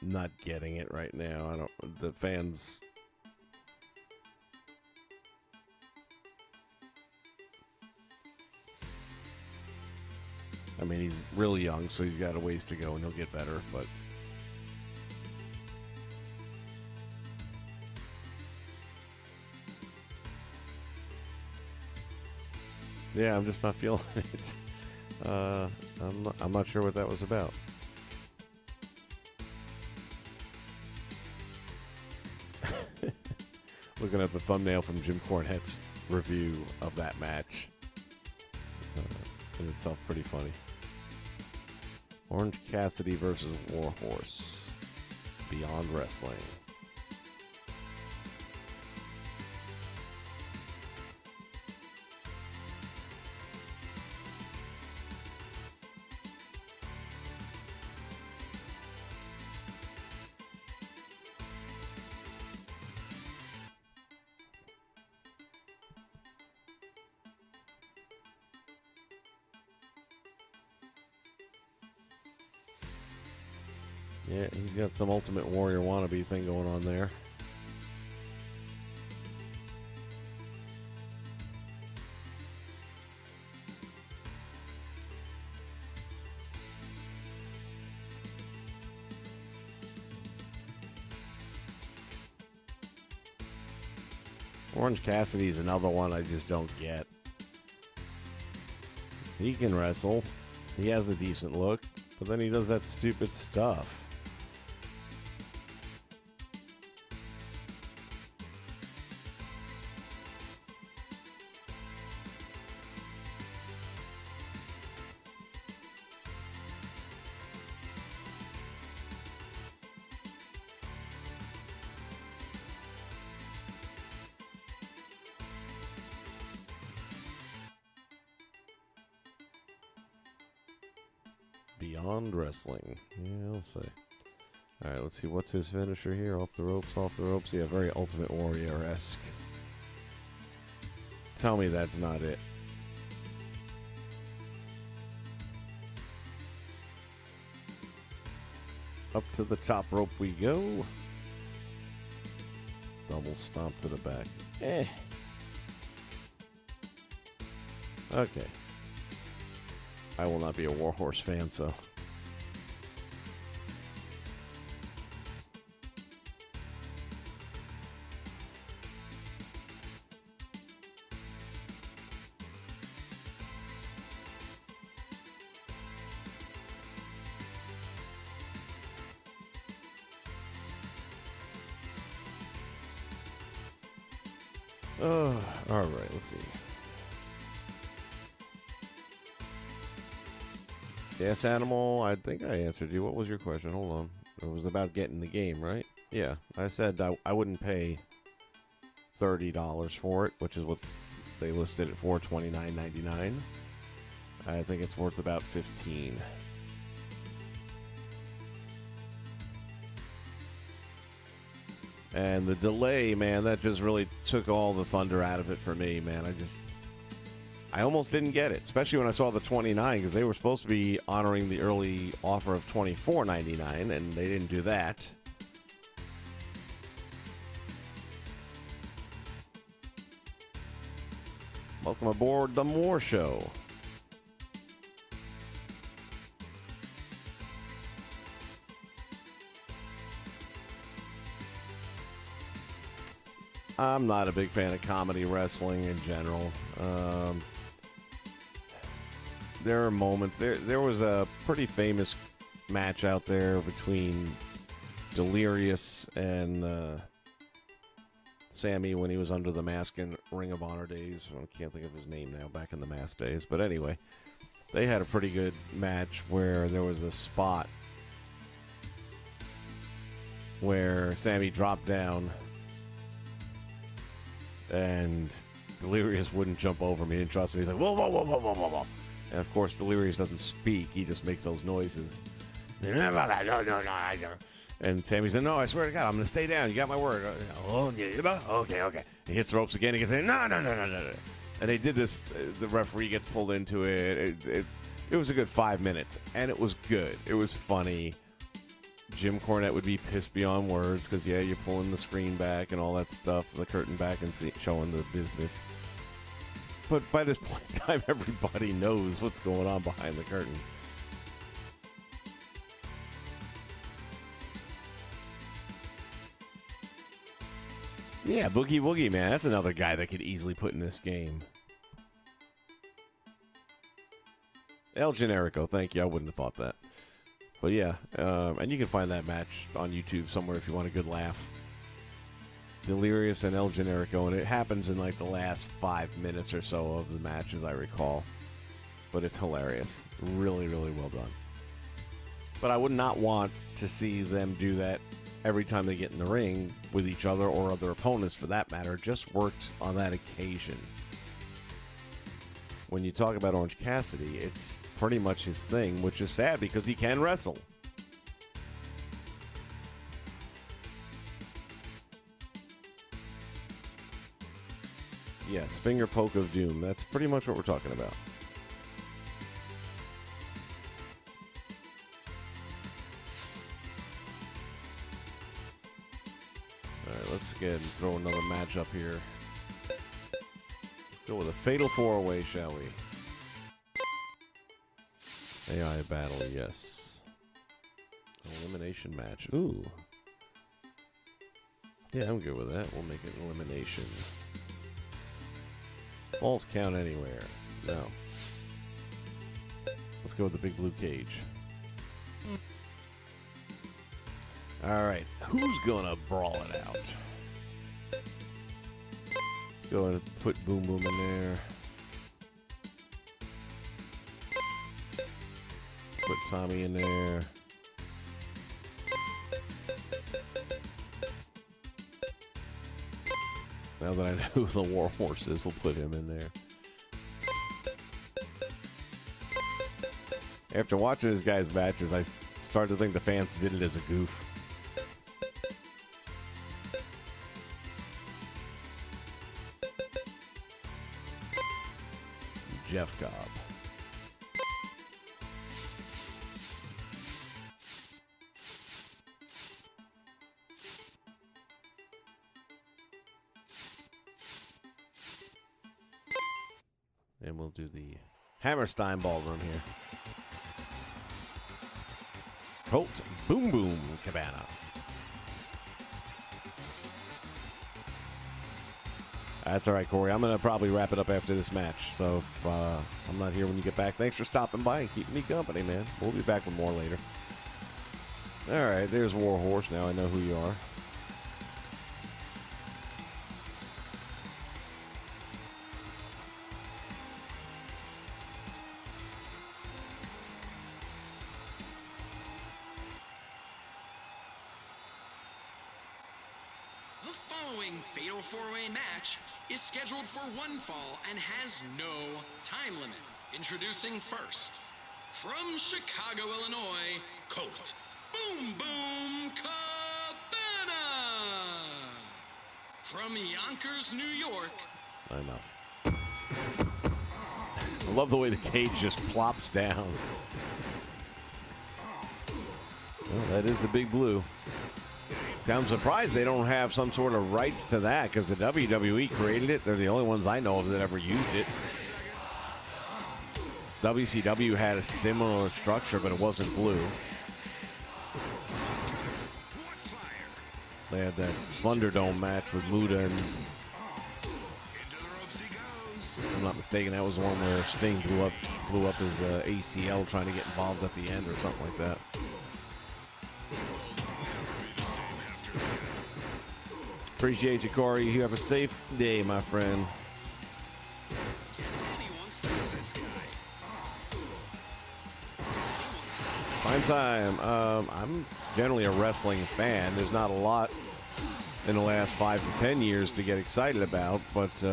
Not getting it right now. The fans. I mean, he's really young, so he's got a ways to go, and he'll get better, but. Yeah, I'm just not feeling it. I'm not sure what that was about. Looking at the thumbnail from Jim Cornette's review of that match. In itself, pretty funny. Orange Cassidy versus Warhorse. Beyond Wrestling. Yeah, he's got some Ultimate Warrior wannabe thing going on there. Orange Cassidy's another one I just don't get. He can wrestle. He has a decent look, but then he does that stupid stuff. Beyond Wrestling. Yeah, I'll say. All right, let's see. What's his finisher here? Off the ropes, off the ropes. Yeah, very Ultimate Warrior-esque. Tell me that's not it. Up to the top rope we go. Double stomp to the back. Okay. I will not be a Warhorse fan, so. All right, let's see. Yes, Animal, I think I answered you. What was your question? Hold on. It was about getting the game, right? Yeah, I said I wouldn't pay $30 for it, which is what they listed it for, $29.99. I think it's worth about $15. And the delay, man, that just really took all the thunder out of it for me, man. I almost didn't get it, especially when I saw the $29, because they were supposed to be honoring the early offer of $24.99, and they didn't do that. Welcome aboard the Moore Show. I'm not a big fan of comedy wrestling in general. There are moments. There was a pretty famous match out there between Delirious and Sammy when he was under the mask in Ring of Honor days. I can't think of his name now, back in the mask days. But anyway, they had a pretty good match where there was a spot where Sammy dropped down and Delirious wouldn't jump over me. He didn't trust me. He's like, whoa, whoa, whoa, whoa, whoa, whoa, whoa. And, of course, Delirious doesn't speak. He just makes those noises. And Sammy said, no, I swear to God, I'm going to stay down. You got my word. Okay. He hits the ropes again. He gets in. No. And they did this. The referee gets pulled into it. It was a good 5 minutes, and it was good. It was funny. Jim Cornette would be pissed beyond words because, yeah, you're pulling the screen back and all that stuff, the curtain back and showing the business. But by this point in time, everybody knows what's going on behind the curtain. Yeah, Boogie Woogie, man. That's another guy that could easily put in this game. El Generico, thank you. I wouldn't have thought that. But yeah, and you can find that match on YouTube somewhere if you want a good laugh. Delirious and El Generico, and it happens in like the last 5 minutes or so of the match, as I recall. But it's hilarious. Really, really well done. But I would not want to see them do that every time they get in the ring with each other or other opponents, for that matter. Just worked on that occasion. When you talk about Orange Cassidy, it's pretty much his thing, which is sad because he can wrestle. Yes, finger poke of doom. That's pretty much what we're talking about. All right, let's go ahead and throw another match up here. Go with a fatal four-way, shall we? AI battle, yes. Elimination match. Ooh. Yeah, I'm good with that. We'll make it an elimination. Falls count anywhere. No. Let's go with the big blue cage. All right. Who's gonna brawl it out? Go ahead and put Boom Boom in there. Put Tommy in there. Now that I know who the War Horse is, we'll put him in there. After watching this guy's matches, I started to think the fans did it as a goof. Jeff Cobb. And we'll do the Hammerstein Ballroom here. Colt Boom Boom Cabana. That's all right, Corey. I'm going to probably wrap it up after this match. So if I'm not here when you get back, thanks for stopping by and keeping me company, man. We'll be back with more later. All right, there's Warhorse. Now I know who you are. following Fatal 4-Way match is scheduled for one fall and has no time limit. Introducing first, from Chicago, Illinois, Colt Boom Boom Cabana. From Yonkers, New York. Enough. I love the way the cage just plops down. Well, that is the Big Blue. See, I'm surprised they don't have some sort of rights to that because the WWE created it. They're the only ones I know of that ever used it. WCW had a similar structure, but it wasn't blue. They had that Thunderdome match with Muda, and if I'm not mistaken, that was the one where Sting blew up his ACL trying to get involved at the end or something like that. Appreciate you, Corey. You have a safe day, my friend. Prime time. I'm generally a wrestling fan. There's not a lot in the last 5 to 10 years to get excited about, but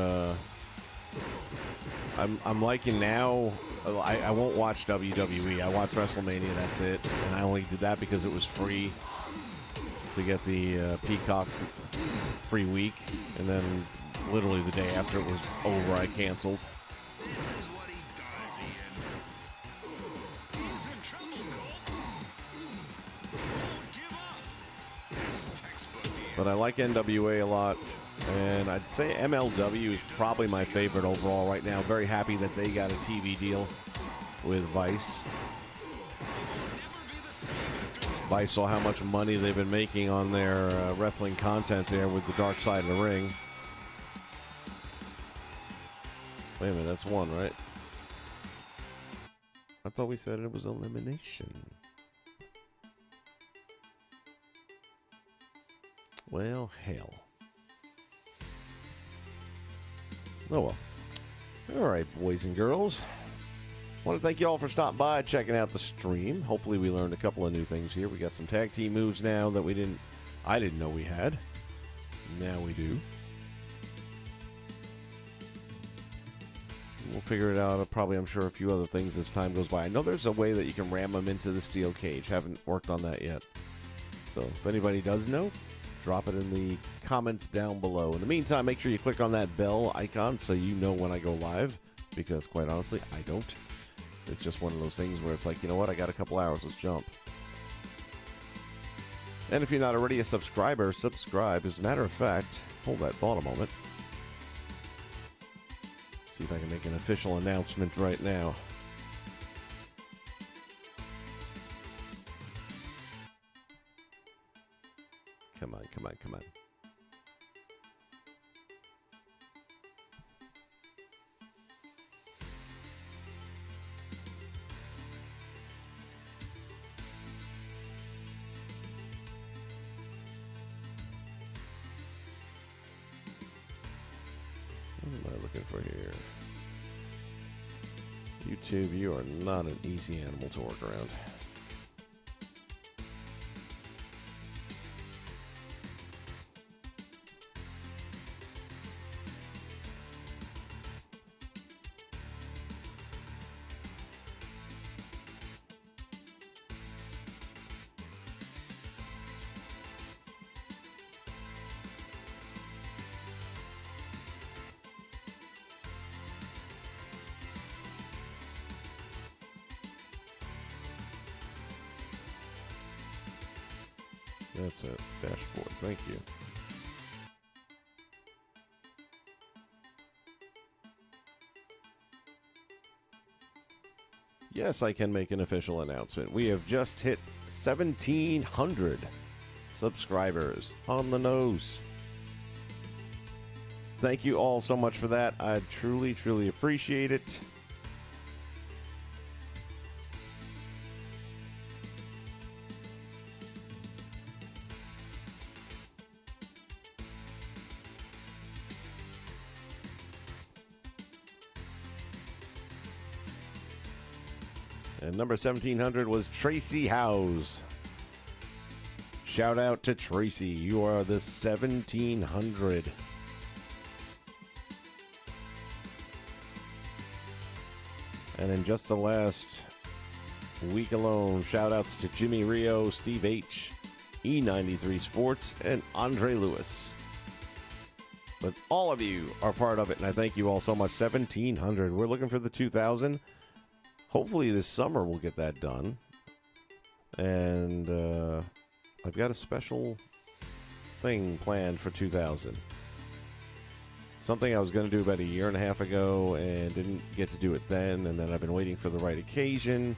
I'm liking now. I won't watch WWE. I watch WrestleMania. That's it. And I only did that because it was free to get the Peacock free week, and then literally the day after it was over, I canceled. This is what he does, Ian. He's in trouble, Colt. Don't give up. It's textbook, Ian. But I like NWA a lot, and I'd say MLW is probably my favorite overall right now. Very happy that they got a TV deal with Vice. Vice saw how much money they've been making on their wrestling content there with the Dark Side of the Ring. Wait a minute, that's one, right? I thought we said it was elimination. Well, hell. Oh well. All right, boys and girls. I want to thank you all for stopping by, checking out the stream. Hopefully we learned a couple of new things here. We got some tag team moves now that I didn't know we had. Now we do. We'll figure it out. Probably, I'm sure, a few other things as time goes by. I know there's a way that you can ram them into the steel cage. Haven't worked on that yet. So if anybody does know, drop it in the comments down below. In the meantime, make sure you click on that bell icon so you know when I go live, because quite honestly, I don't. It's just one of those things where it's like, you know what, I got a couple hours, let's jump. And if you're not already a subscriber, subscribe. As a matter of fact, hold that thought a moment. See if I can make an official announcement right now. Come on, come on, come on. What am I looking for here? YouTube, you are not an easy animal to work around. That's it. Dashboard. Thank you. Yes, I can make an official announcement. We have just hit 1,700 subscribers on the nose. Thank you all so much for that. I truly, truly appreciate it. And number 1,700 was Tracy Howes. Shout out to Tracy. You are the 1700. And in just the last week alone, shout outs to Jimmy Rio, Steve H., E93 Sports, and Andre Lewis. But all of you are part of it, and I thank you all so much. 1,700. We're looking for the 2,000. Hopefully this summer we'll get that done. And I've got a special thing planned for 2,000. Something I was going to do about a year and a half ago and didn't get to do it then. And then I've been waiting for the right occasion.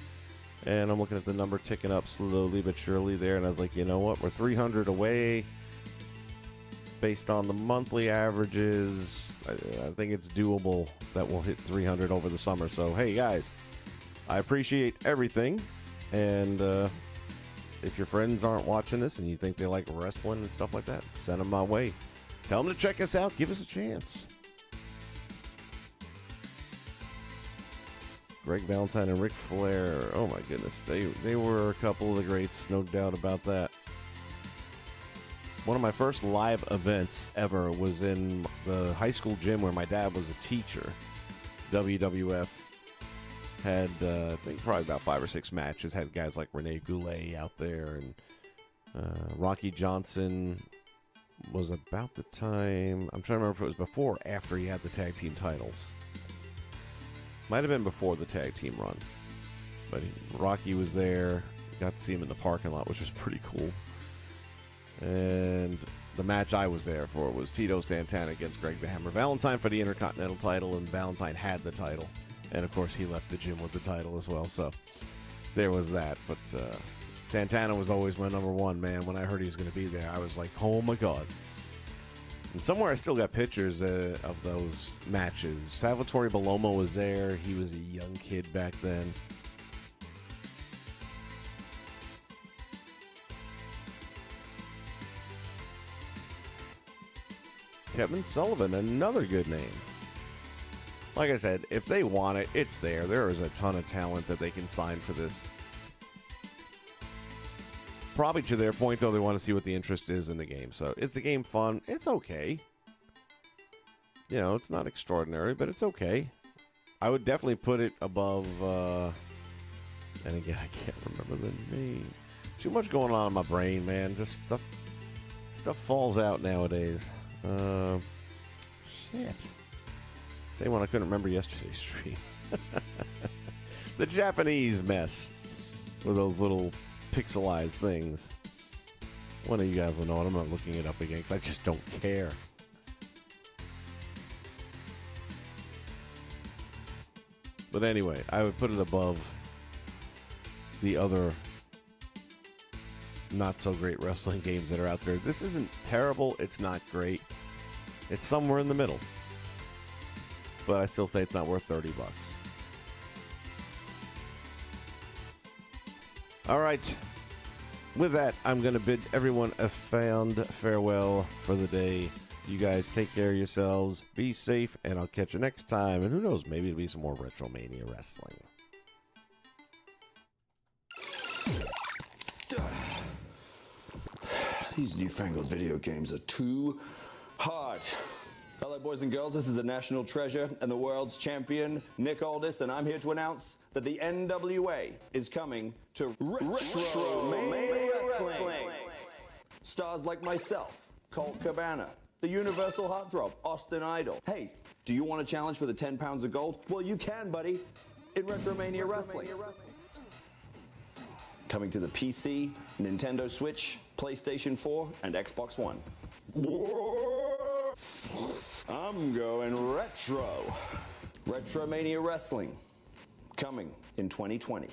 And I'm looking at the number ticking up slowly but surely there. And I was like, you know what? We're 300 away. Based on the monthly averages, I think it's doable that we'll hit 300 over the summer. So, hey, guys, I appreciate everything. And if your friends aren't watching this and you think they like wrestling and stuff like that, send them my way. Tell them to check us out. Give us a chance. Greg Valentine and Ric Flair. Oh, my goodness. They were a couple of the greats, no doubt about that. One of my first live events ever was in the high school gym where my dad was a teacher. WWF had, I think, probably about 5 or 6 matches. Had guys like Rene Goulet out there, and Rocky Johnson was about the time. I'm trying to remember if it was before or after he had the tag team titles. Might have been before the tag team run. But Rocky was there. Got to see him in the parking lot, which was pretty cool. And the match I was there for was Tito Santana against Greg the Hammer Valentine for the Intercontinental title, and Valentine had the title. And, of course, he left the gym with the title as well, so there was that. But Santana was always my number one, man. When I heard he was going to be there, I was like, oh, my God. And somewhere I still got pictures of those matches. Salvatore Bellomo was there. He was a young kid back then. Kevin Sullivan, another good name. Like I said, if they want it, it's there. There is a ton of talent that they can sign for this. Probably to their point, though, they want to see what the interest is in the game. So, is the game fun? It's okay. You know, it's not extraordinary, but it's okay. I would definitely put it above, and again, I can't remember the name. Too much going on in my brain, man. Just stuff falls out nowadays. Shit. Same one I couldn't remember yesterday's stream. The Japanese mess with those little pixelized things. One of you guys will know it. I'm not looking it up again because I just don't care. But anyway, I would put it above the other not so great wrestling games that are out there. This isn't terrible. It's not great. It's somewhere in the middle. But I still say it's not worth $30. All right. With that, I'm going to bid everyone a fond farewell for the day. You guys take care of yourselves. Be safe, and I'll catch you next time. And who knows, maybe it'll be some more Retromania wrestling. These newfangled video games are too hard. Hello, boys and girls. This is the national treasure and the world's champion, Nick Aldis, and I'm here to announce that the NWA is coming to Retromania Wrestling. Stars like myself, Colt Cabana, the Universal Heartthrob, Austin Idol. Hey, do you want a challenge for the 10 pounds of gold? Well, you can, buddy, in Retromania Wrestling. Coming to the PC, Nintendo Switch, PlayStation 4, and Xbox One. I'm going retro. Retromania Wrestling, coming in 2020.